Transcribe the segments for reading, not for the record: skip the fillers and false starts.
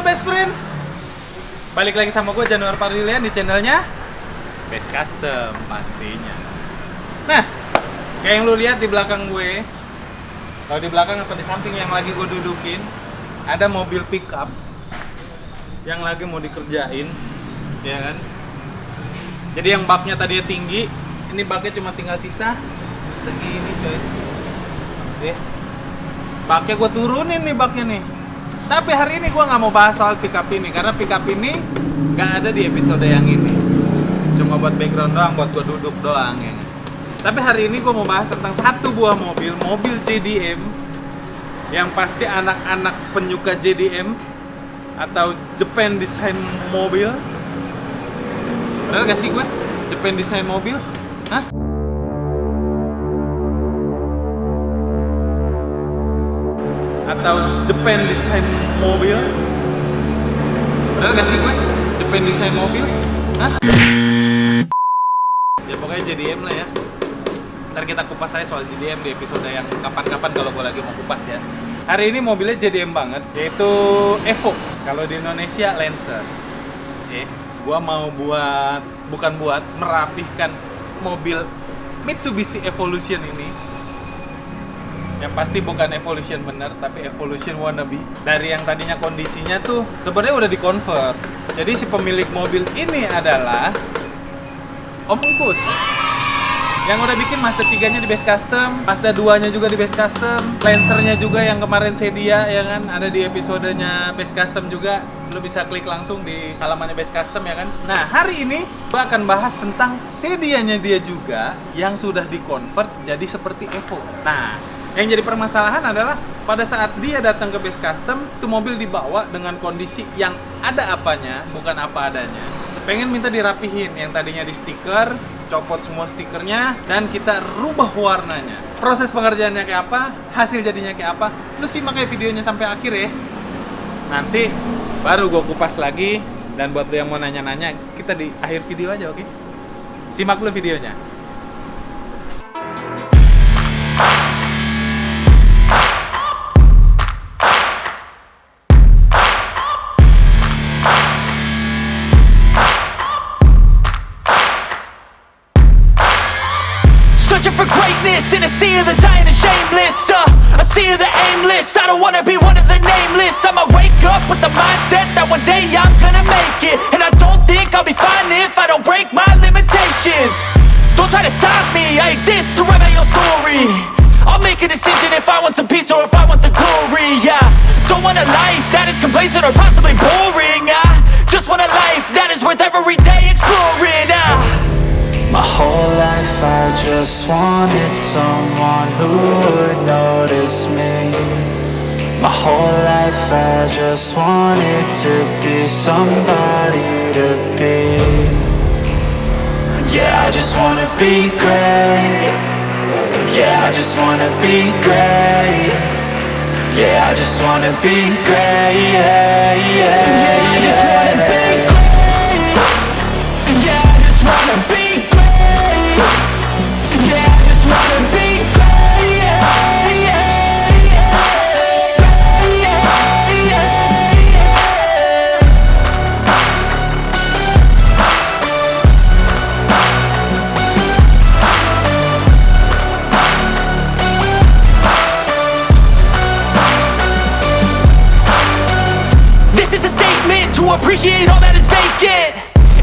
best friend, balik lagi sama gue Januar Parilian di channelnya Best Custom pastinya. Nah, kayak yang lu lihat di belakang gue, kalau di belakang atau di samping yang lagi gue dudukin, ada mobil pickup yang lagi mau dikerjain, ya kan? Jadi yang baknya tadinya tinggi, ini baknya cuma tinggal sisa segini coy. Oke, baknya gue turunin nih baknya nih. Tapi hari ini gue nggak mau bahas soal pickup ini karena pickup ini nggak ada di episode yang ini. Cuma buat background doang, buat gue duduk doang ya. Tapi hari ini gue mau bahas tentang satu buah mobil JDM yang pasti anak-anak penyuka JDM atau Japan Design Mobil. Bener gak sih gue? Japan Design Mobil? Hah? Atau Japan Design Mobil? Bener gak sih gue? Japan Design Mobil? Hah? Ya pokoknya JDM lah ya. Ntar kita kupas aja soal JDM di episode yang kapan-kapan kalau gue lagi mau kupas ya. Hari ini mobilnya JDM banget, yaitu Evo. Kalau di Indonesia Lancer. Gua mau merapihkan mobil Mitsubishi Evolution ini. Yang pasti bukan Evolution bener, tapi Evolution wannabe. Dari yang tadinya kondisinya tuh sebenarnya udah di-convert. Jadi si pemilik mobil ini adalah Om Engkus. Yang udah bikin Mazda 3-nya di Best Custom, Mazda 2-nya juga di Best Custom, Lancer-nya juga yang kemarin sedia ya kan, ada di episodenya Best Custom juga. Lu bisa klik langsung di halamannya Best Custom ya kan. Nah, hari ini gua akan bahas tentang sedianya dia juga yang sudah di-convert jadi seperti Evo. Nah, yang jadi permasalahan adalah pada saat dia datang ke Best Custom, itu mobil dibawa dengan kondisi yang ada apanya, bukan apa adanya. Pengen minta dirapihin, yang tadinya di stiker, copot semua stikernya, dan kita rubah warnanya. Proses pengerjaannya kayak apa, hasil jadinya kayak apa, lu simak aja videonya sampai akhir ya. Nanti baru gue kupas lagi, dan buat lu yang mau nanya-nanya, kita di akhir video aja, oke? Simak dulu videonya. Searching for greatness in a sea of the dying and shameless, a sea of the aimless. I don't wanna be one of the nameless. I'ma wake up with the mindset that one day I'm gonna make it. And I don't think I'll be fine if I don't break my limitations. Don't try to stop me, I exist to write my own story. I'll make a decision if I want some peace or if I want the glory. Yeah, don't want a life that is complacent or possibly boring. I just want a life that is worth every day exploring. My whole life I just wanted someone who would notice me. My whole life I just wanted to be somebody to be. Yeah, I just wanna be great. Yeah, I just wanna be great. Yeah, I just wanna be great. Yeah, I just wanna be great. Yeah, I just wanna be great. Appreciate all that is vacant.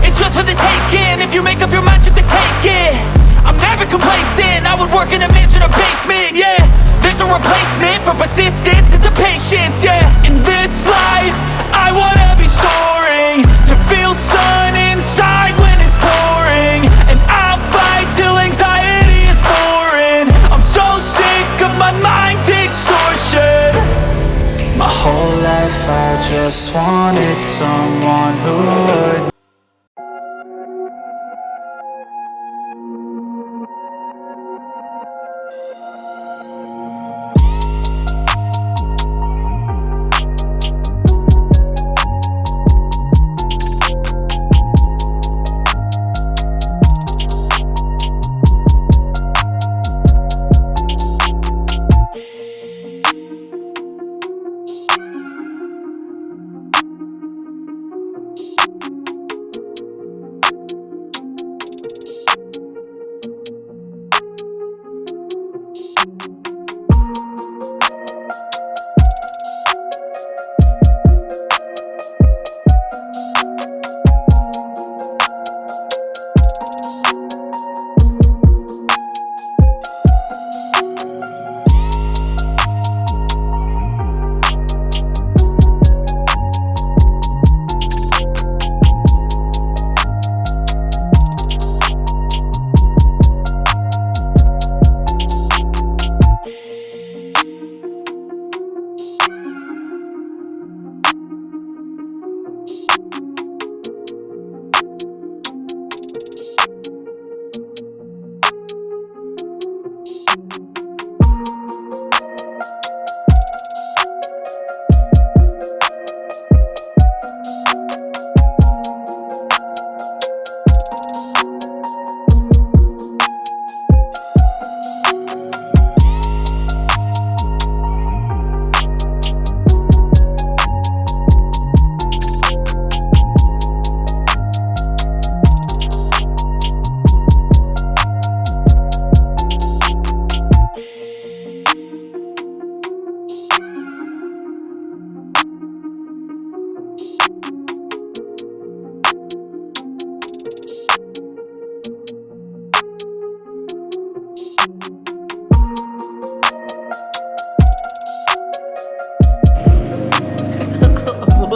It's just for the taking. If you make up your mind, you can take it. I'm never complacent. I would work in a mansion or basement. Yeah, there's no replacement for persistence. It's a patience. Yeah, in this life, I wanna be soaring to feel sun inside when it's pouring. And I'll fight till anxiety is foreign. I'm so sick of my mind's extortion. My whole life I just wanted someone who would.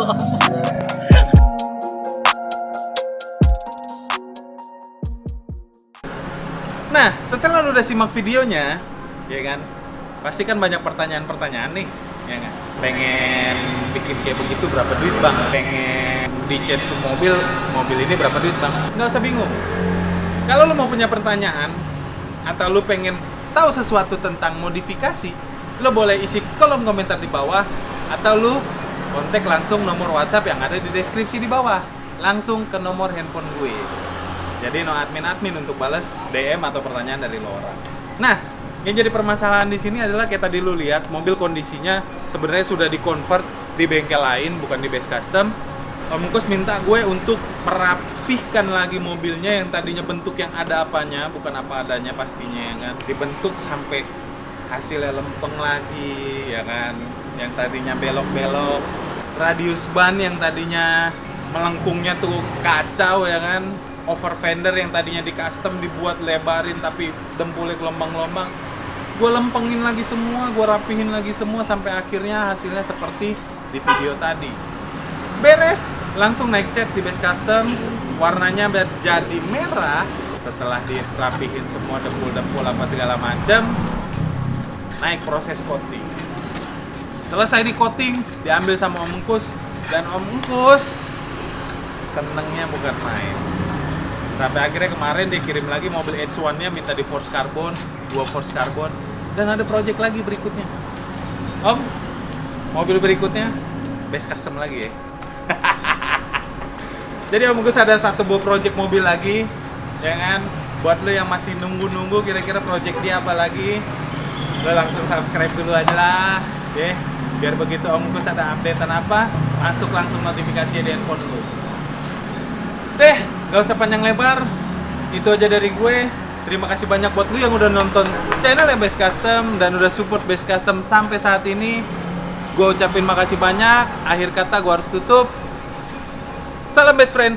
Nah, setelah lu udah simak videonya, ya kan, pasti kan banyak pertanyaan-pertanyaan nih, ya kan? Pengen bikin kayak begitu berapa duit bang? Pengen dicet mobil ini berapa duit bang? Nggak usah bingung. Kalau lu mau punya pertanyaan, atau lu pengen tahu sesuatu tentang modifikasi, lu boleh isi kolom komentar di bawah, atau lu kontak langsung nomor WhatsApp yang ada di deskripsi di bawah, langsung ke nomor handphone gue. Jadi no admin untuk balas DM atau pertanyaan dari lo orang. Nah, yang jadi permasalahan di sini adalah kayak tadi lu lihat mobil kondisinya sebenarnya sudah di-convert di bengkel lain, bukan di base custom. Om Kus minta gue untuk merapihkan lagi mobilnya yang tadinya bentuk yang ada apanya, bukan apa adanya pastinya, ya kan. Dibentuk sampai hasilnya lempeng lagi, ya kan. Yang tadinya belok-belok, radius ban yang tadinya melengkungnya tuh kacau, ya kan. Over fender yang tadinya di custom dibuat lebarin tapi dempulnya gelombang-gelombang, gue lempengin lagi semua, gue rapihin lagi semua sampai akhirnya hasilnya seperti di video tadi. Beres, langsung naik cat di base custom, warnanya jadi merah. Setelah dirapihin semua dempul-dempul apa segala macam, naik proses coating. Selesai di coating, diambil sama Om Engkus, dan Om Engkus senengnya bukan main. Sampai akhirnya kemarin dia kirim lagi mobil H1-nya, minta di force carbon, 2 force carbon, dan ada project lagi berikutnya. Om, mobil berikutnya base custom lagi ya. Jadi Om Gus ada satu buah project mobil lagi, ya kan? Buat lo yang masih nunggu-nunggu kira-kira project dia apa lagi, lo langsung subscribe dulu aja lah, ya. Biar begitu Om Gus ada updatean apa, masuk langsung notifikasinya di handphone lo. Deh, gak usah panjang lebar, itu aja dari gue. Terima kasih banyak buat lu yang udah nonton channel Base Custom dan udah support Base Custom sampai saat ini. Gue ucapin makasih banyak. Akhir kata gue harus tutup. Salam best friend.